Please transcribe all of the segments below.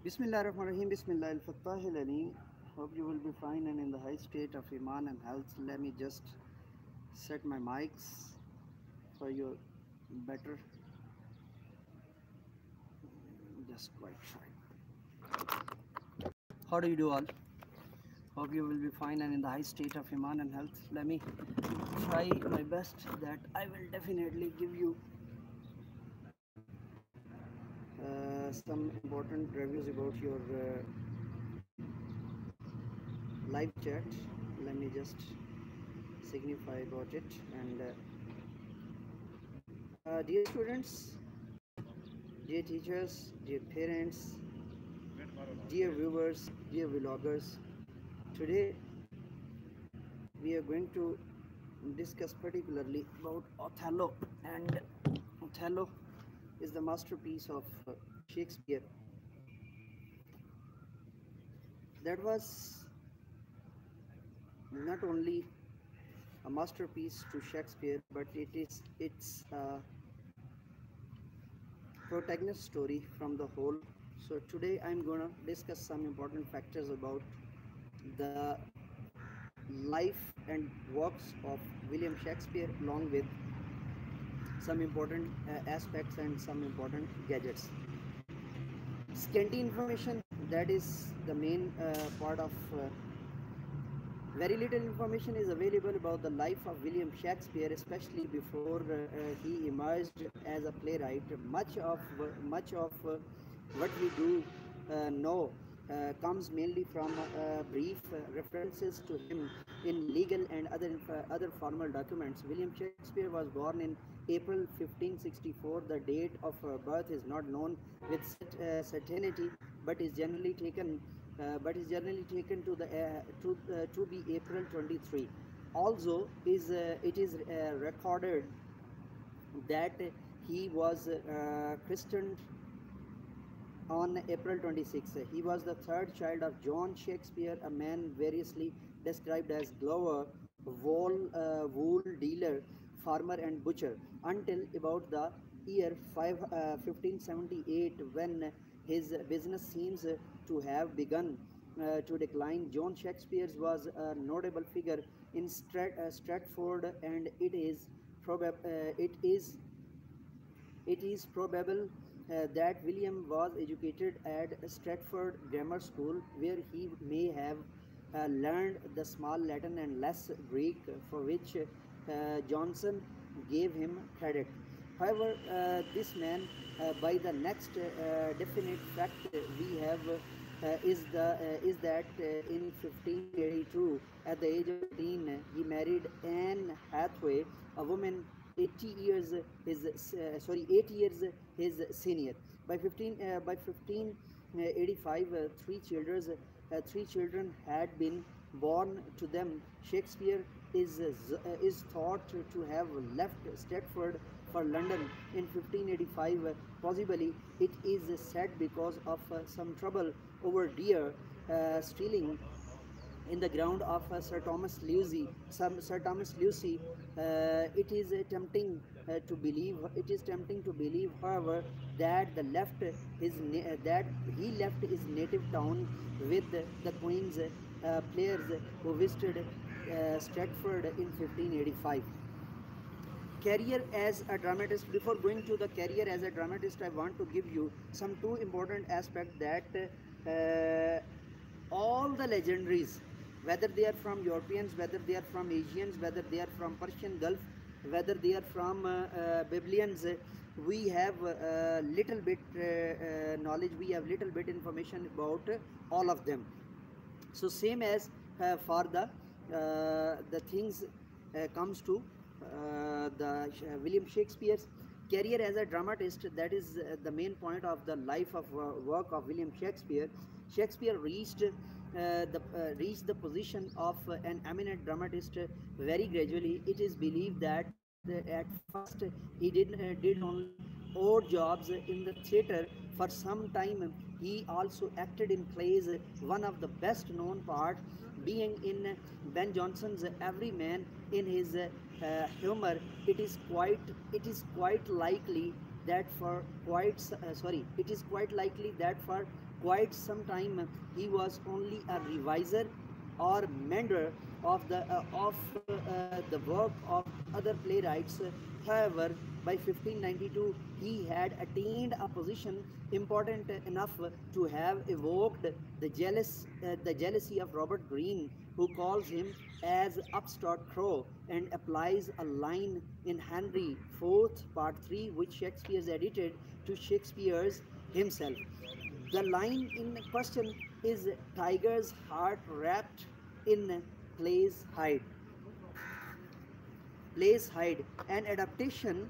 Bismillahirrahmanirrahim. Bismillah al-Fattah al-Alim. Hope you will be fine and in the high state of Iman and health. Let me just set my mics for your better. Just quite fine. How do you do all? Hope you will be fine and in the high state of Iman and health. Let me try my best that I will definitely give you some important reviews about your live chat. Let me just signify about it. And dear students, dear teachers, dear parents, dear viewers, dear vloggers, today we are going to discuss particularly about Othello. And Othello is the masterpiece of Shakespeare. That was not only a masterpiece to Shakespeare, but it's a protagonist story from the whole. So today I'm gonna discuss some important factors about the life and works of William Shakespeare, along with some important aspects and some important gadgets. Scanty information, that is the main part of very little information is available about the life of William Shakespeare, especially before he emerged as a playwright. Much of what we do know comes mainly from brief references to him in legal and other formal documents. William Shakespeare was born in April 1564. The date of birth is not known with certainty, but is generally taken to the to be April 23. Also, it is recorded that he was christened on April 26. He was the third child of John Shakespeare, a man variously described as glover, wool dealer, farmer, and butcher, until about the year 1578, when his business seems to have begun to decline. John Shakespeare was a notable figure in Stratford, and it is probable that William was educated at Stratford Grammar School, where he may have learned the small Latin and less Greek, for which Johnson gave him credit. However, this man, by the next definite fact we have is that in 1582, at the age of 18, he married Anne Hathaway, a woman 8 years his senior. By 1585, three children had been born to them. Shakespeare is thought to have left Stratford for London in 1585. Possibly, it is said because of some trouble over deer stealing in the ground of Sir Thomas Lucy. It is tempting to believe. It is tempting to believe, however, that that he left his native town with the Queen's players who visited Stratford in 1585. Career as a dramatist. Before going to the career as a dramatist, I want to give you some two important aspects that all the legendaries, whether they are from Europeans, whether they are from Asians, whether they are from Persian Gulf, whether they are from Babylonians, we have little bit knowledge, we have little bit information about all of them. So same as for the things comes to the William Shakespeare's career as a dramatist. That is the main point of the life of work of William Shakespeare. Shakespeare reached the position of an eminent dramatist very gradually. It is believed that at first he did only odd jobs in the theatre. For some time he also acted in plays. One of the best known part being in Ben Jonson's Everyman. In his humor, it is quite likely that for quite some time he was only a reviser or mender of the work of other playwrights. However, by 1592 he had attained a position important enough to have evoked the jealousy of Robert Greene, who calls him as upstart crow and applies a line in Henry IV, Part 3, which Shakespeare's edited to Shakespeare's himself. The line in question is tiger's heart wrapped in play's hide. Play's hide, an adaptation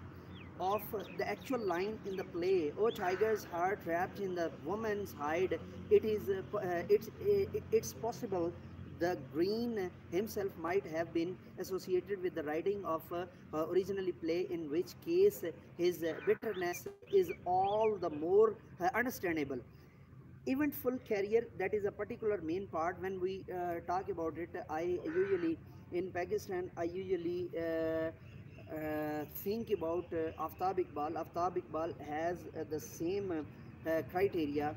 of the actual line in the play. Oh, tiger's heart wrapped in the woman's hide. It's possible the Green himself might have been associated with the writing of originally play, in which case his bitterness is all the more understandable. Eventful career, that is a particular main part when we talk about it. I usually in Pakistan I usually think about Aftab Iqbal has the same criteria,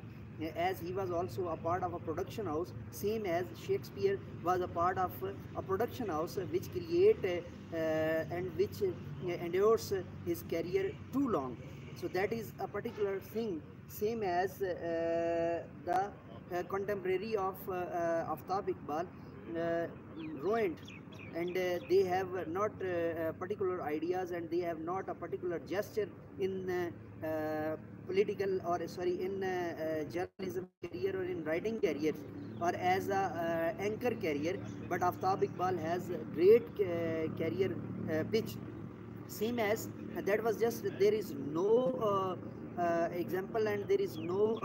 as he was also a part of a production house, same as Shakespeare was a part of a production house which create and which endures his career too long. So that is a particular thing, same as the contemporary of Aftab Iqbal, uh, ruined, and they have not particular ideas, and they have not a particular gesture in political, or sorry, in journalism career or in writing careers or as a anchor career. But Aftab Iqbal has a great career pitch, same as that was just, there is no example, and there is no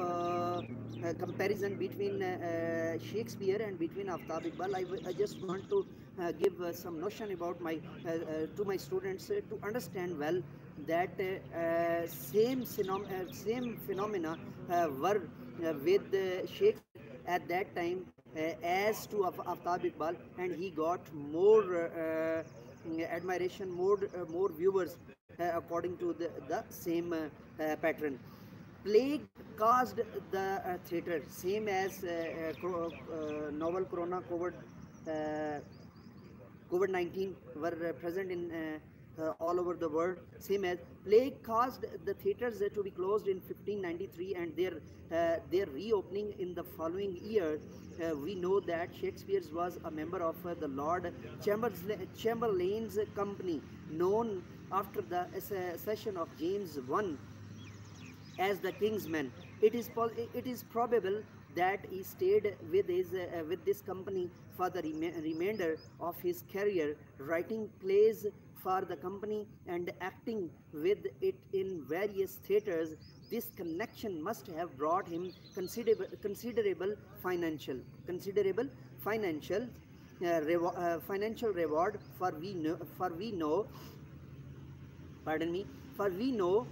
comparison between Shakespeare and between Aftab Iqbal. I just want to give some notion about my to my students to understand well that same phenomena were with Shakespeare at that time as to Aftab Iqbal, and he got more admiration, more viewers according to the same pattern. Plague caused the theatre, same as novel Corona, uh, COVID-19 were present in all over the world. Same as plague caused the theatres to be closed in 1593, and their reopening in the following year. We know that Shakespeare was a member of the Lord Chamberlain's company, known after the accession of James I as the king's man. It is probable that he stayed with this company for the remainder of his career, writing plays for the company and acting with it in various theatres. This connection must have brought him considerable financial financial reward. For we know, pardon me, for we know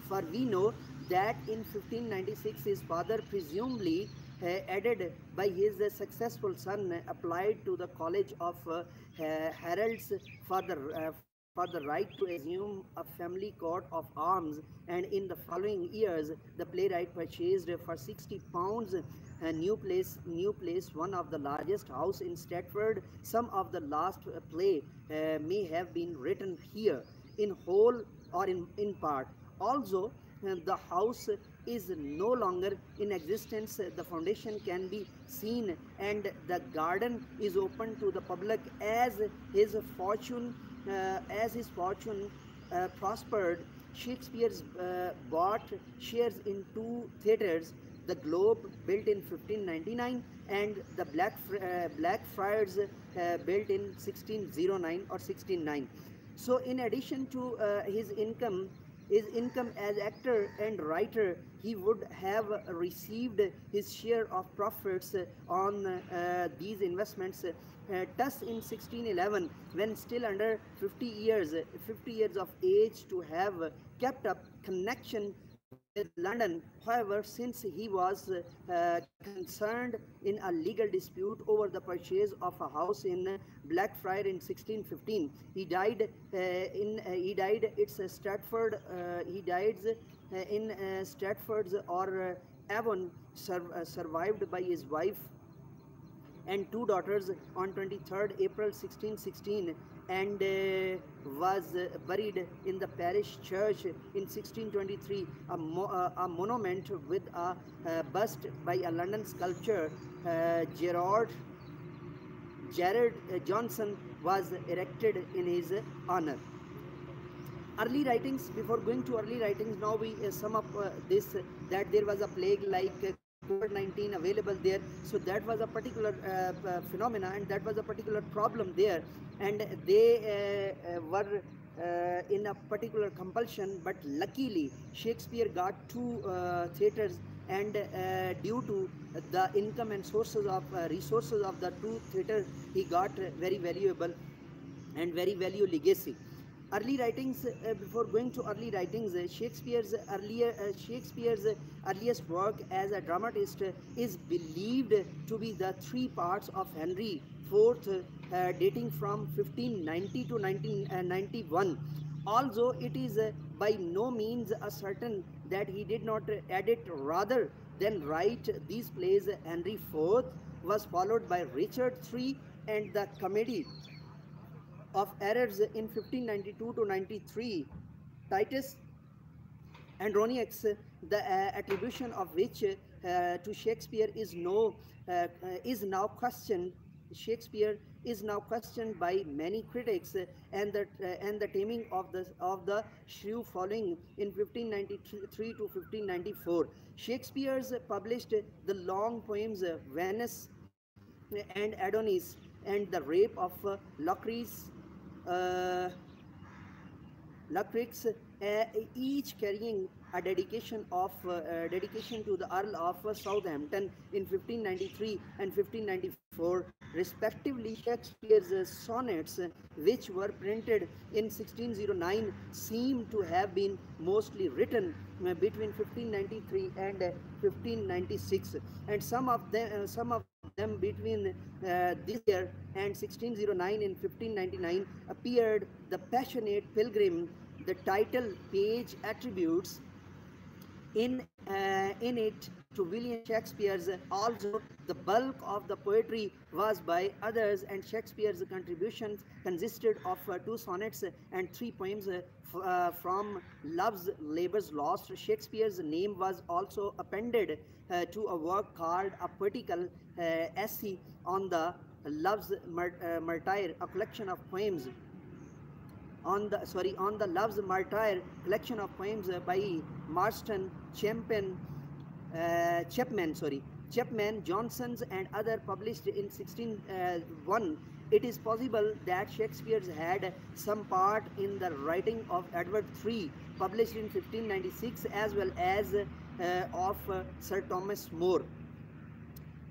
for we know that in 1596 his father, presumably aided by his successful son, applied to the College of Heralds for the right to assume a family coat of arms, and in the following years the playwright purchased for £60 a new place, one of the largest house in Stratford. Some of the last play may have been written here, in whole or in part. Also, the house is no longer in existence. The foundation can be seen, and the garden is open to the public. As his fortune prospered, Shakespeare bought shares in two theatres: the Globe, built in 1599, and the Blackfriars, built in 1609 or 1609. So, in addition to his income as actor and writer, he would have received his share of profits on these investments. Thus, in 1611, when still under 50 years of age, to have kept up connection with London. However, since he was concerned in a legal dispute over the purchase of a house in Blackfriar in 1615, he died in Stratford's or Avon, survived by his wife and two daughters on 23rd April 1616, and was buried in the parish church in 1623. A monument with a bust by a London sculptor, Gerard Johnson, was erected in his honor. Early writings. Before going to early writings, now we sum up this, that there was a plague like COVID-19 available there, so that was a particular phenomena, and that was a particular problem there, and they were in a particular compulsion, but luckily Shakespeare got two theatres, and due to the income and sources of resources of the two theatres, he got very valuable and very value legacy. Early writings. Before going to early writings, Shakespeare's earliest work as a dramatist is believed to be the three parts of Henry IV, dating from 1590 to 1991. Although it is by no means a certain that he did not edit rather than write these plays, Henry IV was followed by Richard III and the Comedy of Errors in 1592 to 93. Titus Andronicus, the attribution of which to Shakespeare is now questioned. Shakespeare is now questioned by many critics, and the taming of the shrew following in 1593 to 1594. Shakespeare's published the long poems Venus and Adonis and the Rape of uh, Lucrece, each carrying a dedication to the Earl of Southampton in 1593 and 1594, respectively. Shakespeare's sonnets, which were printed in 1609, seem to have been mostly written between 1593 and 1596, and some of them between this year and 1609 and 1599 appeared The Passionate Pilgrim. The title page attributes in it to William Shakespeare's, although the bulk of the poetry was by others, and Shakespeare's contributions consisted of two sonnets and three poems from Love's Labour's Lost. Shakespeare's name was also appended to a work called A Poetical Essay on the Love's Martyr, a collection of poems on the Love's Martyr, collection of poems by Marston, Chapman, Johnson's, and other, published in 1601. It is possible that Shakespeare had some part in the writing of Edward III, published in 1596, as well as of Sir Thomas More.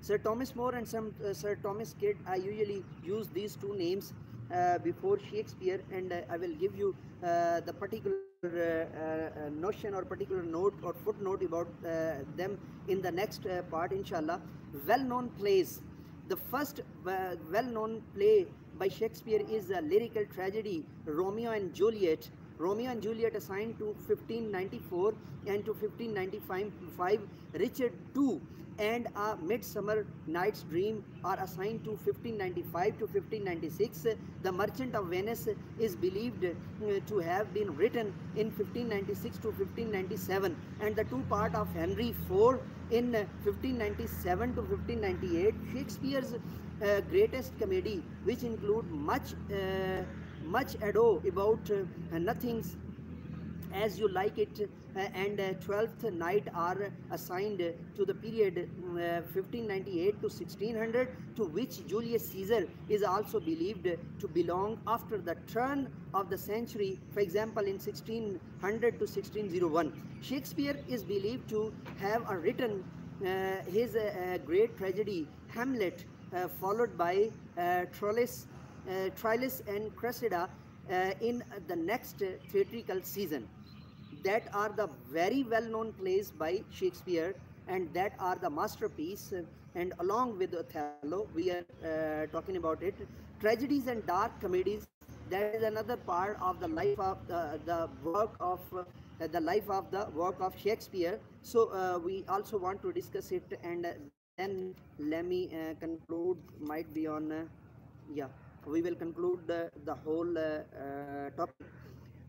Sir Thomas More and Sir Thomas Kidd. I usually use these two names before Shakespeare, and I will give you the particular notion or particular note or footnote about them in the next part, inshallah. Well-known plays. The first well-known play by Shakespeare is a lyrical tragedy, Romeo and Juliet. Romeo and Juliet, assigned to 1594 and to 1595. Richard II and A Midsummer Night's Dream are assigned to 1595 to 1596. The Merchant of Venice is believed to have been written in 1596 to 1597, and the two part of Henry IV in 1597 to 1598. Shakespeare's greatest comedy, which include much ado about nothings, As You Like It, and Twelfth Night are assigned to the period 1598 to 1600, to which Julius Caesar is also believed to belong after the turn of the century, for example in 1600 to 1601. Shakespeare is believed to have written his great tragedy Hamlet, followed by Troilus and Cressida in the next theatrical season. That are the very well-known plays by Shakespeare, and that are the masterpiece, and along with Othello we are talking about it. Tragedies and dark comedies, that is another part of the life of the work of the life of the work of Shakespeare. So we also want to discuss it, and then let me conclude. Might be on, yeah, we will conclude the whole topic.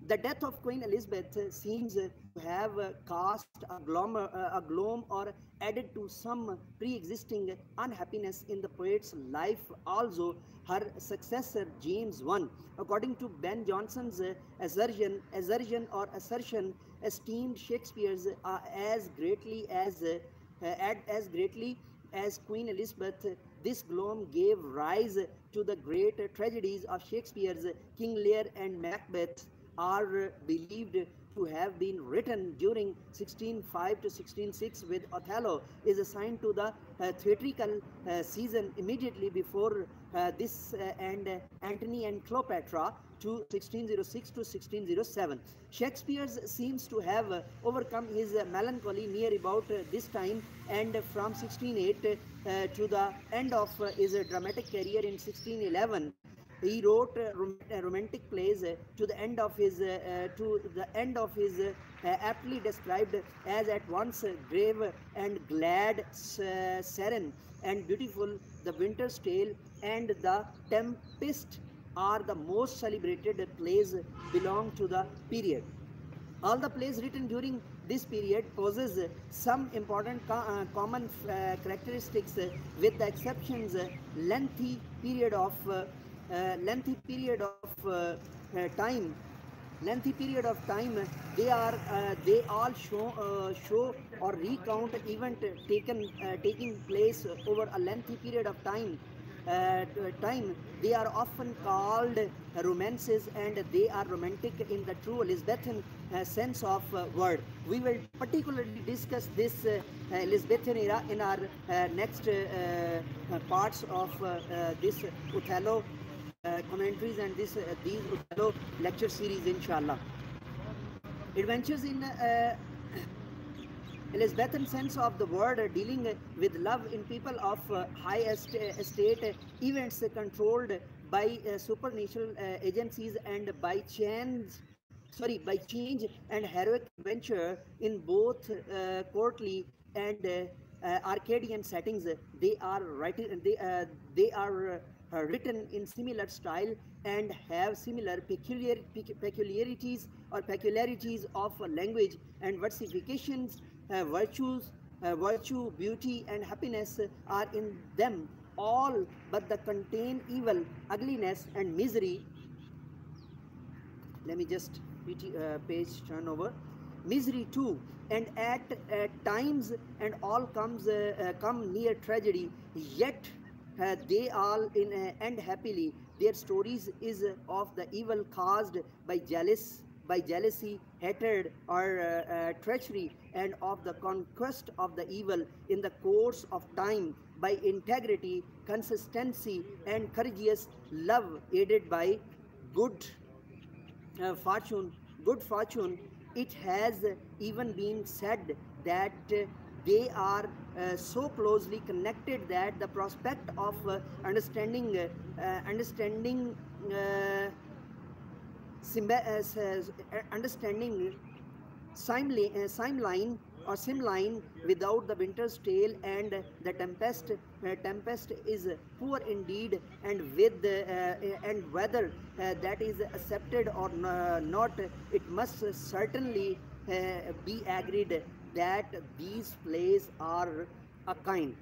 The death of Queen Elizabeth seems to have cast a gloom or added to some pre-existing unhappiness in the poet's life. Also, her successor James I, according to Ben Jonson's assertion, esteemed Shakespeare's as greatly as Queen Elizabeth. This gloom gave rise to the great tragedies of Shakespeare's King Lear and Macbeth, are believed to have been written during 1605 to 1606, with Othello is assigned to the theatrical season immediately before this, and Antony and Cleopatra to 1606 to 1607. Shakespeare seems to have overcome his melancholy near about this time, and from 1608 to the end of his dramatic career in 1611, he wrote romantic plays to the end of his aptly described as at once grave and glad serene and beautiful. The Winter's Tale and The Tempest are the most celebrated plays belong to the period. All the plays written during this period possess some important common characteristics, with the exceptions lengthy period of time lengthy period of time. They all show or recount event taking place over a lengthy period of time. They are often called romances, and they are romantic in the true Elizabethan sense of word. We will particularly discuss this Elizabethan era in our next parts of this Othello commentaries and these Othello lecture series, inshallah. Adventures in Elizabethan sense of the word, dealing with love in people of high estate, events controlled by supernatural agencies, and by change and heroic adventure in both courtly and Arcadian settings. They are written in similar style and have similar peculiarities of language and versifications. Virtue, beauty, and happiness are in them all, but the contain evil, ugliness, and misery. Let me just page turn over. Misery too, and at times and all come near tragedy, yet they all end happily. Their stories is of the evil caused by jealousy, hatred, or treachery, and of the conquest of the evil in the course of time by integrity, consistency, and courageous love, aided by good fortune. It has even been said that they are so closely connected that the prospect of understanding Simline without the Winter's Tale and the Tempest is poor indeed, and and whether that is accepted or not, it must certainly be agreed that these plays are a kind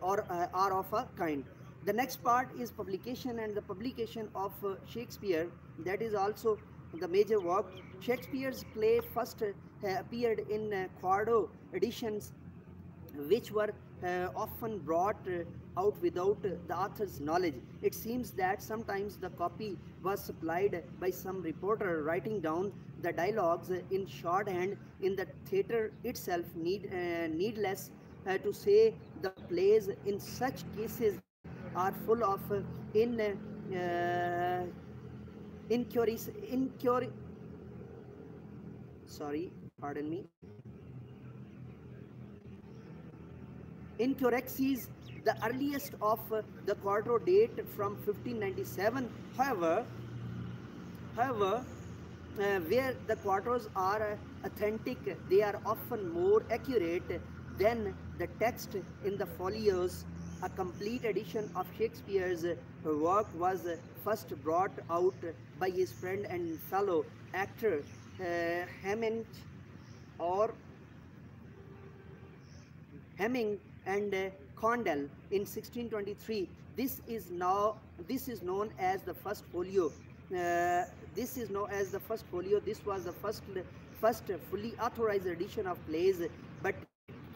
are of a kind. The next part is publication, and the publication of Shakespeare, that is also the major work. Shakespeare's play first appeared in quarto editions, which were often brought out without the author's knowledge. It seems that sometimes the copy was supplied by some reporter writing down the dialogues in shorthand in the theatre itself. Needless to say, the plays in such cases are full of incorreccies. The earliest of the quarto date from 1597. However, where the quartos are authentic, they are often more accurate than the text in the folios. A complete edition of Shakespeare's work was first brought out by his friend and fellow actor Hammond or Hemming and Condell in 1623. This is known as the first folio. This is known as the first folio. This was the first fully authorized edition of plays, but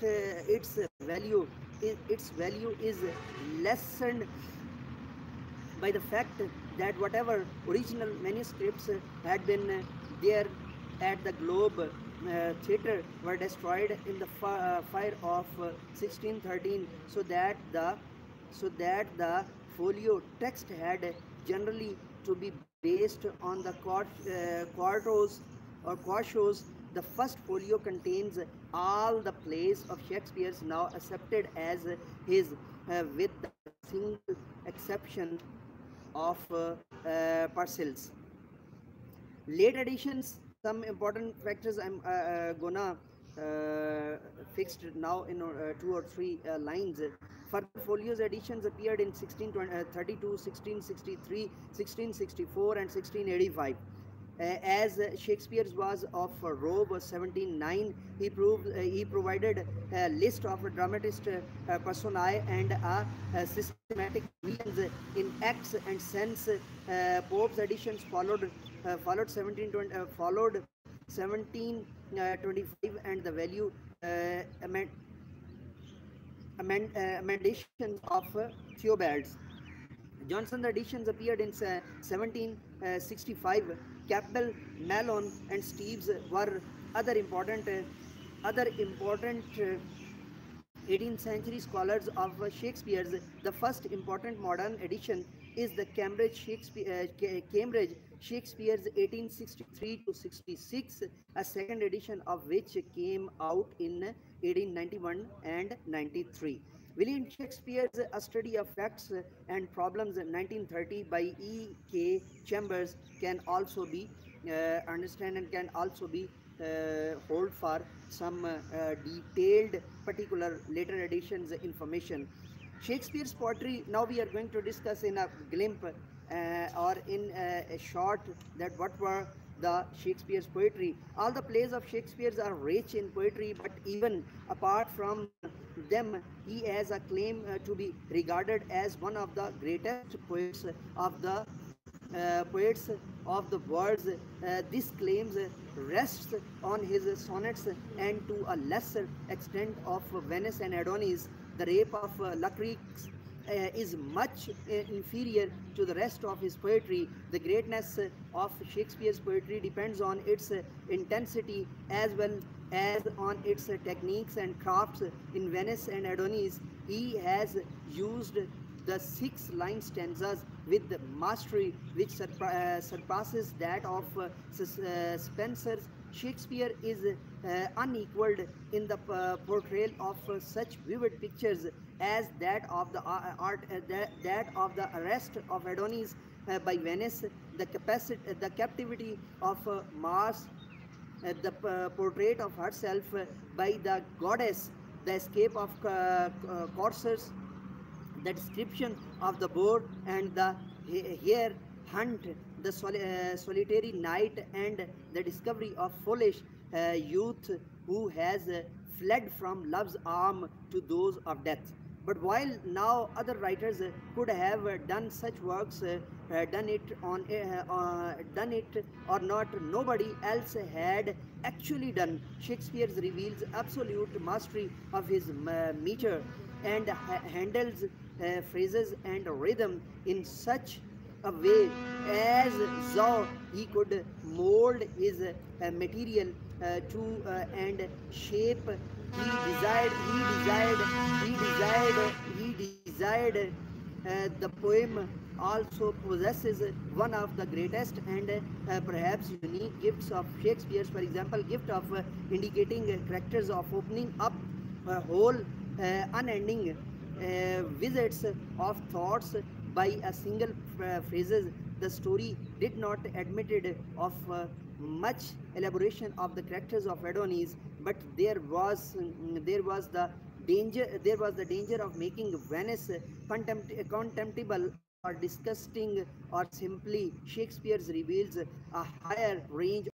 its value is lessened by the fact that whatever original manuscripts had been there at the Globe Theatre were destroyed in the fire of 1613, so that the folio text had generally to be based on the quartos or quartos. The first folio contains all the plays of Shakespeare's now accepted as his, with the single exception of parcels. Late editions, some important factors I'm gonna fixed now in two or three lines. Further folios editions appeared in 1632, 1663, 1664 and 1685. As Shakespeare's was of Robe 1709, he provided a list of dramatist personae and a systematic villains in acts and sense. Pope's editions followed 1725, and the value amendations of Theobald's. Johnson's editions appeared in 1765. Campbell, Malone, and Steeves were other important 18th century scholars of Shakespeare's. The first important modern edition is the Cambridge Shakespeare's 1863 to 66, a second edition of which came out in 1891 and 93. William Shakespeare's A Study of Facts and Problems in 1930 by E.K. Chambers can also be understand and can also be hold for some detailed particular later editions information. Shakespeare's poetry, now we are going to discuss in a glimpse or in a short that what were the Shakespeare's poetry. All the plays of Shakespeare's are rich in poetry, but even apart from them, he has a claim to be regarded as one of the greatest poets of the world. This claims rests on his sonnets and to a lesser extent of Venus and Adonis. The rape of Lucrece is much inferior to the rest of his poetry. The greatness of Shakespeare's poetry depends on its intensity as well as on its techniques and crafts. In Venus and Adonis, he has used the 6-line stanzas with mastery which surpasses that of Spenser's. Shakespeare is unequaled in the portrayal of such vivid pictures as that of the that of the arrest of Adonis by Venice, the captivity of Mars, the portrait of herself by the goddess, the escape of corsairs, the description of the boar and the hare hunt, the solitary night, and the discovery of foolish youth who has fled from love's arm to those of death. But while now other writers could have done such works, done it or not, nobody else had actually done. Shakespeare reveals absolute mastery of his meter and handles phrases and rhythm in such a way as though he could mold his material to and shape he desired. The poem also possesses one of the greatest and perhaps unique gifts of Shakespeare's. For example, gift of indicating characters, of opening up whole unending visits of thoughts by a single phrases The story did not admitted of much elaboration of the characters of Adonis, but there was the danger of making Venice contemptible or disgusting, or simply Shakespeare's reveals a higher range